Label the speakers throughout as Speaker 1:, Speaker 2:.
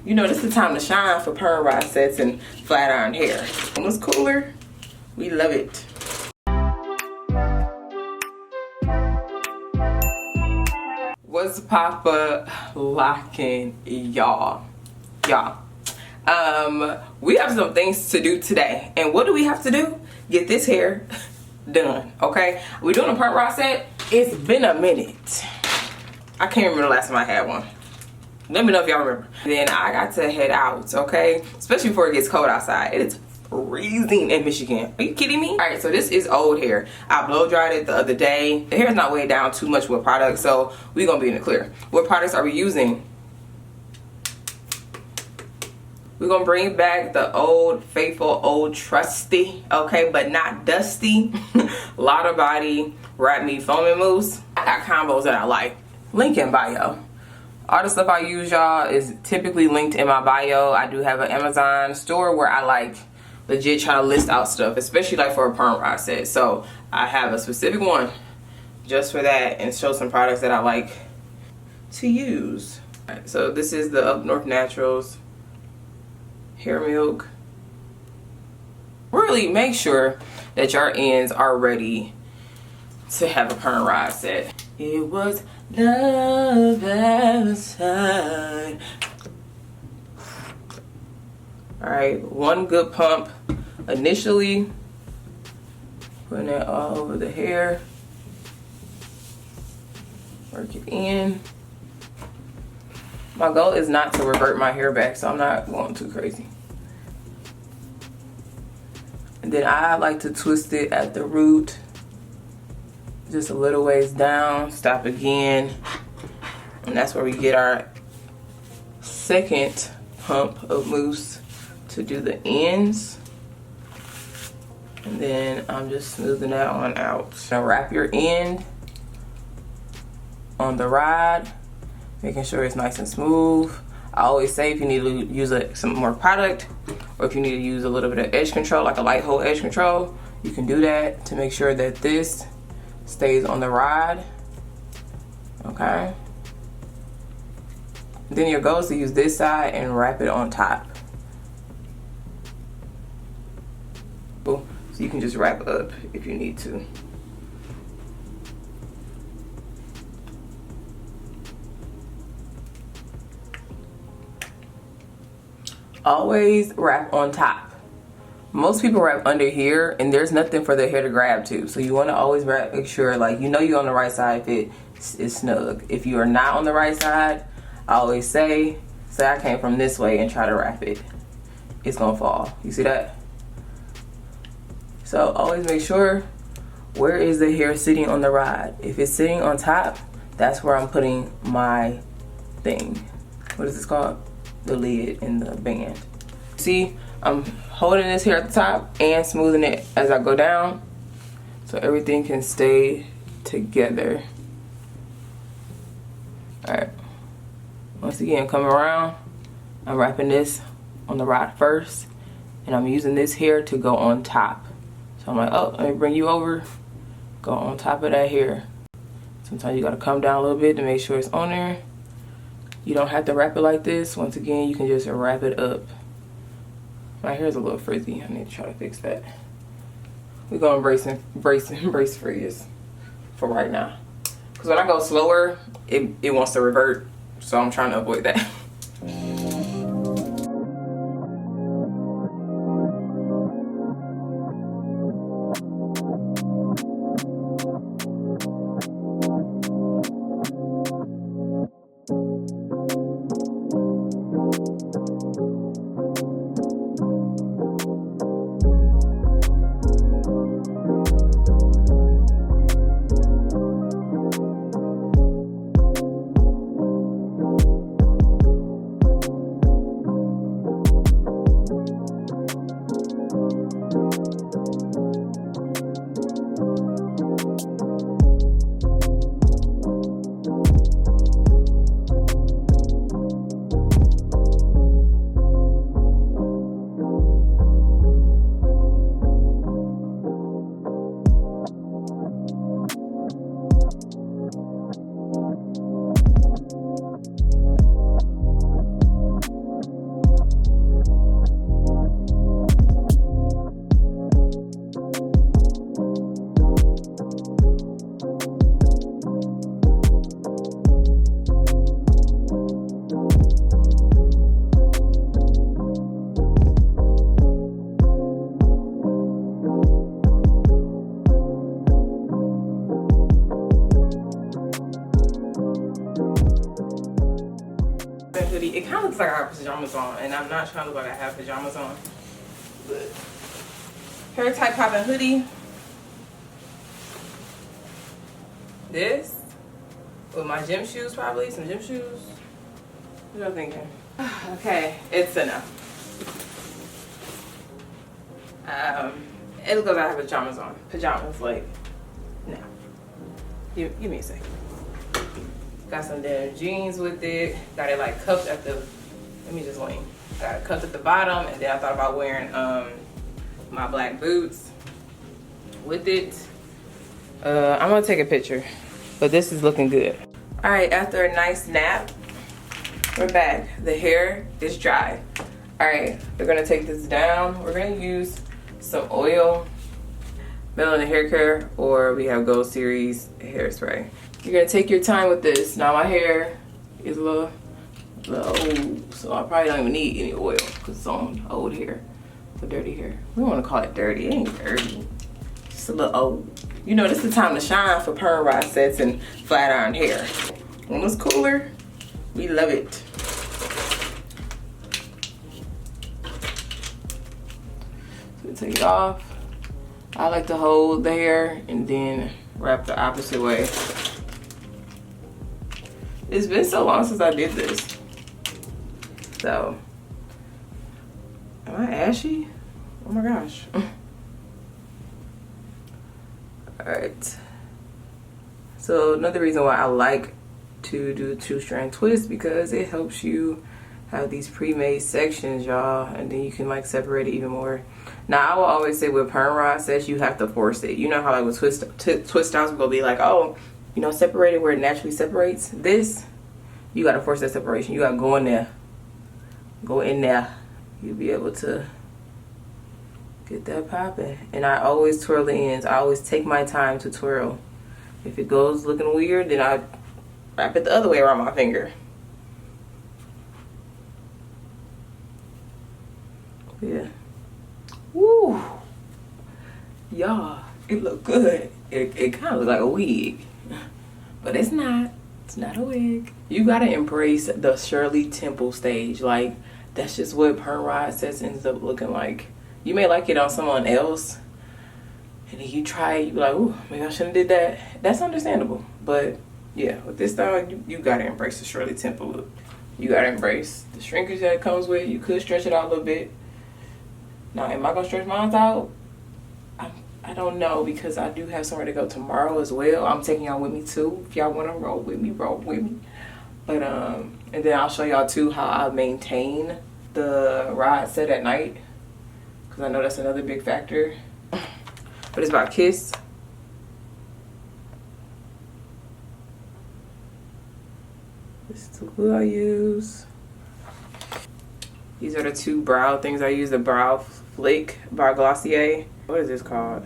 Speaker 1: You know, this is the time to shine for perm rod sets and flat iron hair. When it's cooler, we love it. What's Papa locking, y'all? We have some things to do today. And what do we have to do? Get this hair done, okay? We're doing a perm rod set. It's been a minute. I can't remember the last time I had one. Let me know if y'all remember. Then I got to head out, okay? Especially before it gets cold outside. It is freezing in Michigan. Are you kidding me? All right, so this is old hair. I blow dried it the other day. The hair is not weighed down too much with products, so we're gonna be in the clear. What products are we using? We're gonna bring back the old faithful, old trusty, okay, but not dusty. Lotta Body Wrap Me Foaming Mousse. I got combos that I like. Link in bio. All the stuff I use, y'all, is typically linked in my bio. I do have an Amazon store where I like legit try to list out stuff, especially like for a perm rod set. So I have a specific one just for that and show some products that I like to use. All right, so this is the Up North Naturals hair milk. Really make sure that your ends are ready to have a perm rod set. It was love outside. Alright, one good pump initially. Putting it all over the hair. Work it in. My goal is not to revert my hair back, so I'm not going too crazy. And then I like to twist it at the root. Just a little ways down, stop again, and that's where we get our second pump of mousse to do the ends. And then I'm just smoothing that on out. So wrap your end on the rod, making sure it's nice and smooth. I always say if you need to use some more product, or if you need to use a little bit of edge control, like a light hold edge control, you can do that to make sure that this stays on the rod, okay? Then your goal is to use this side and wrap it on top. Cool. So you can just wrap up if you need to. Always wrap on top. Most people wrap under here, and there's nothing for the hair to grab to. So you want to always wrap, make sure like you know you're on the right side if it is snug. If you are not on the right side, I always say I came from this way and try to wrap it. It's gonna fall. You see that? So always make sure where is the hair sitting on the rod. If it's sitting on top, that's where I'm putting my thing. What is this called? The lid and the band. See? I'm holding this here at the top and smoothing it as I go down so everything can stay together. Alright. Once again, come around. I'm wrapping this on the rod first, and I'm using this hair to go on top. So I'm like, oh, let me bring you over. Go on top of that hair. Sometimes you gotta come down a little bit to make sure it's on there. You don't have to wrap it like this. Once again, you can just wrap it up. My hair is a little frizzy. I need to try to fix that. We're gonna brace frizz for right now. Because when I go slower, it wants to revert. So I'm trying to avoid that. like I have pajamas on, and I'm not trying to look like I have pajamas on. But hair tight popping hoodie. This with my gym shoes, probably some gym shoes. What y'all thinking? Okay, it's enough. It looks like I have pajamas on. Pajamas, like, no. Give me a second. Got some damn jeans with it. Got it like cuffed at the, let me just lean. Got it cuffed at the bottom, and then I thought about wearing my black boots with it. I'm gonna take a picture, but this is looking good. All right, after a nice nap, we're back. The hair is dry. All right, we're gonna take this down. We're gonna use some oil, Melanin Hair Care, or we have Gold Series hairspray. You're gonna take your time with this. Now my hair is a little old, so I probably don't even need any oil because it's on old hair, for dirty hair. We don't wanna call it dirty, it ain't dirty. It's a little old. You know, this is the time to shine for perm rod sets and flat iron hair. When it's cooler, we love it. So take it off. I like to hold the hair and then wrap the opposite way. It's been so long since I did this. So, am I ashy? Oh my gosh. Alright. So another reason why I like to do 2-strand twist, because it helps you have these pre-made sections, y'all, and then you can like separate it even more. Now I will always say with perm rod sets, you have to force it. You know how like with twist styles will be like, oh, you know, separate it where it naturally separates. This, you gotta force that separation. You gotta go in there. Go in there. You'll be able to get that popping. And I always twirl the ends. I always take my time to twirl. If it goes looking weird, then I wrap it the other way around my finger. Yeah. Woo! Y'all, it look good. It kind of looks like a wig. But it's not. It's not a wig. You gotta embrace the Shirley Temple stage. Like, that's just what perm rod sets ends up looking like. You may like it on someone else, and then you try it, you be like, ooh, maybe I shouldn't have did that. That's understandable. But yeah, with this style, you gotta embrace the Shirley Temple look. You gotta embrace the shrinkage that it comes with. You could stretch it out a little bit. Now, am I gonna stretch mine out? I don't know, because I do have somewhere to go tomorrow as well. I'm taking y'all with me too. If y'all wanna roll with me, roll with me. But and then I'll show y'all too how I maintain the rod set at night, because I know that's another big factor. But it's about Kiss. This is the glue I use. These are the 2 brow things I use. The Brow Flick by Glossier. What is this called?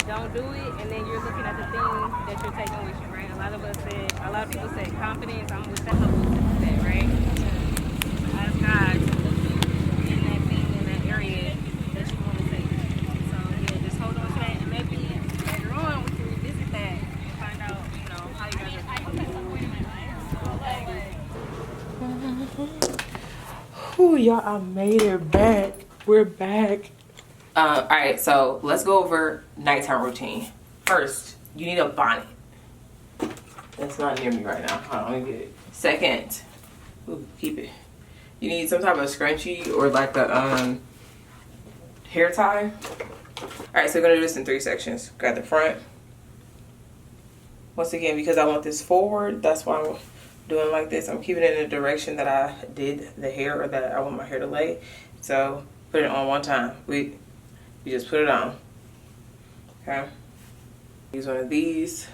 Speaker 2: Don't do it, and then you're looking at the things that you're taking with you, right? A lot of people say confidence. I'm with that right? Ask God to look you in that thing, in that area that you want to take. So yeah, just hold on to that, and maybe later on we can revisit that and find out, how you
Speaker 1: Ooh, y'all, I made it back. We're back. All right, so let's go over nighttime routine. First, you need a bonnet. That's not near me right now. Hold on, let me get it. Second, ooh, keep it. You need some type of scrunchie or like a hair tie. All right, so we're gonna do this in 3 sections. Grab the front. Once again, because I want this forward, that's why I'm doing like this. I'm keeping it in the direction that I did the hair, or that I want my hair to lay. So put it on one time. We just put it on. Okay. Use one of these.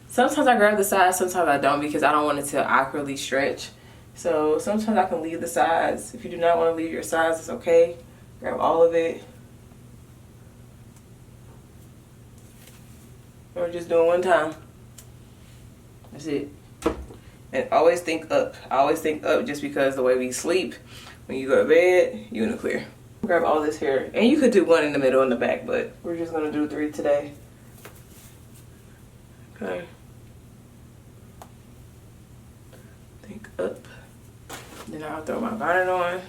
Speaker 1: Sometimes I grab the sides, sometimes I don't, because I don't want it to awkwardly stretch. So sometimes I can leave the sides. If you do not want to leave your sides, it's okay. Grab all of it. Or just doing one time. That's it. And always think up. I always think up, just because the way we sleep, when you go to bed, you're in the clear. Grab all this hair. And you could do one in the middle and the back, but we're just going to do 3 today. Okay. Think up. Then I'll throw my bonnet on.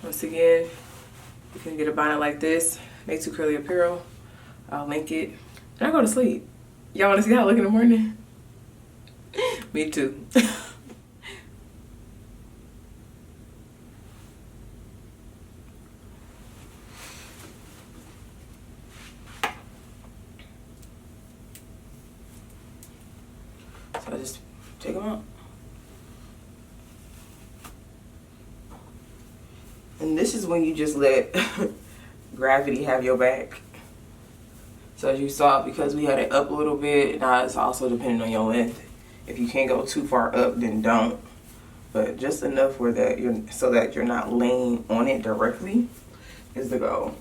Speaker 1: Once again, you can get a bonnet like this. Nae2Curly Apparel. I'll link it. And I go to sleep. Y'all want to see how I look in the morning? Me too. So I just take them out. And this is when you just let gravity have your back. So as you saw, because we had it up a little bit, now it's also depending on your length. If you can't go too far up, then don't. But just enough where that you're not laying on it directly is the goal.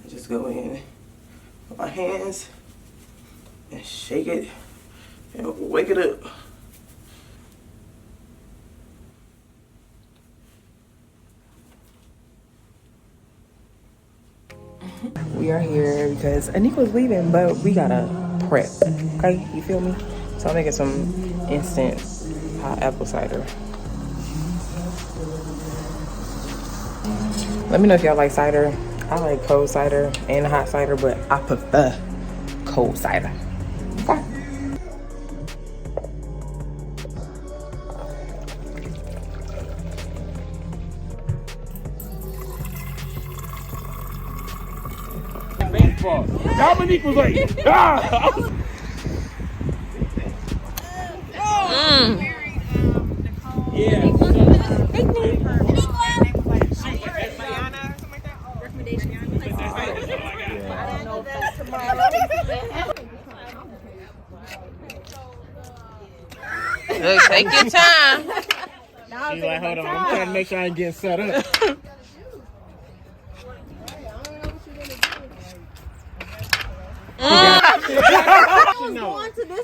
Speaker 1: Just go in with my hands and shake it and wake it up. We are here because Anika's leaving, but we gotta prep. Okay, you feel me? So I'm making some instant hot apple cider. Let me know if y'all like cider. I like cold cider and hot cider, but I prefer cold cider. Okay.
Speaker 3: Dominique was like, ah! Yeah.
Speaker 1: Look, take your time.
Speaker 3: She's like, hold on, I'm trying to make sure I ain't getting set up.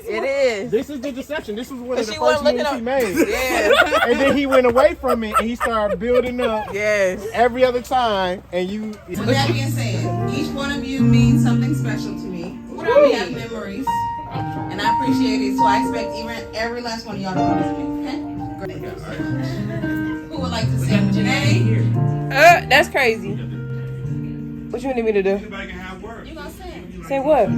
Speaker 1: It is.
Speaker 3: This is the deception. This was one of the
Speaker 1: She
Speaker 3: first
Speaker 1: wasn't
Speaker 3: moves he
Speaker 1: looking
Speaker 3: made.
Speaker 1: Yeah.
Speaker 3: And then he went away from it and he started building up
Speaker 1: Yes.
Speaker 3: every other time. And you.
Speaker 4: With that being said, each one of you means something special to me. We have memories, and I appreciate it. So I expect even every last one of y'all to promise me. Okay? Great. Who would like to sing? Janae?
Speaker 1: That's crazy. What you need me to do?
Speaker 4: You gonna sing?
Speaker 1: Say what?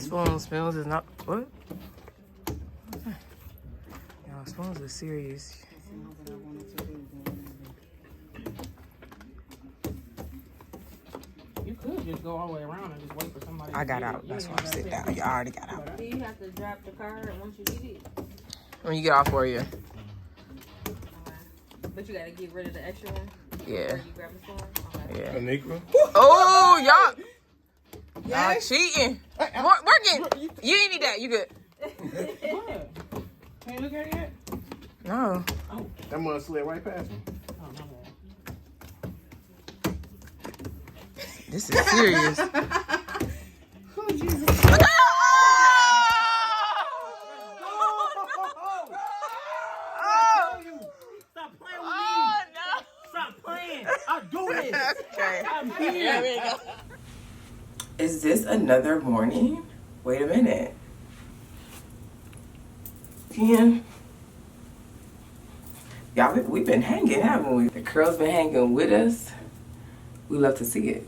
Speaker 1: Spoons is not what? Y'all, Spoons is serious.
Speaker 3: You could just go all the way around and just wait for somebody.
Speaker 1: I got out. That's why I'm sitting down. You already got out.
Speaker 2: Do you have to drop the card once you get it?
Speaker 1: When you get off for you.
Speaker 2: Okay. But you gotta get rid of the extra one?
Speaker 1: Yeah.
Speaker 2: Before you grab the phone? Okay.
Speaker 1: Yeah.
Speaker 3: Negro.
Speaker 1: Oh, y'all. Y'all
Speaker 4: Yes.
Speaker 1: cheating. Working. You ain't need that. You good.
Speaker 3: What? Can you look at it yet?
Speaker 1: No.
Speaker 3: Oh, that mud slid right past me. Oh, my bad.
Speaker 1: This is serious.
Speaker 3: Oh, Jesus. Stop playing with me.
Speaker 1: No.
Speaker 3: Stop playing. I'll do this.
Speaker 1: Okay.
Speaker 3: I'm here.
Speaker 1: Is this another morning? Wait a minute. Yeah. Y'all, we've been hanging, haven't we? The curls been hanging with us. We love to see it.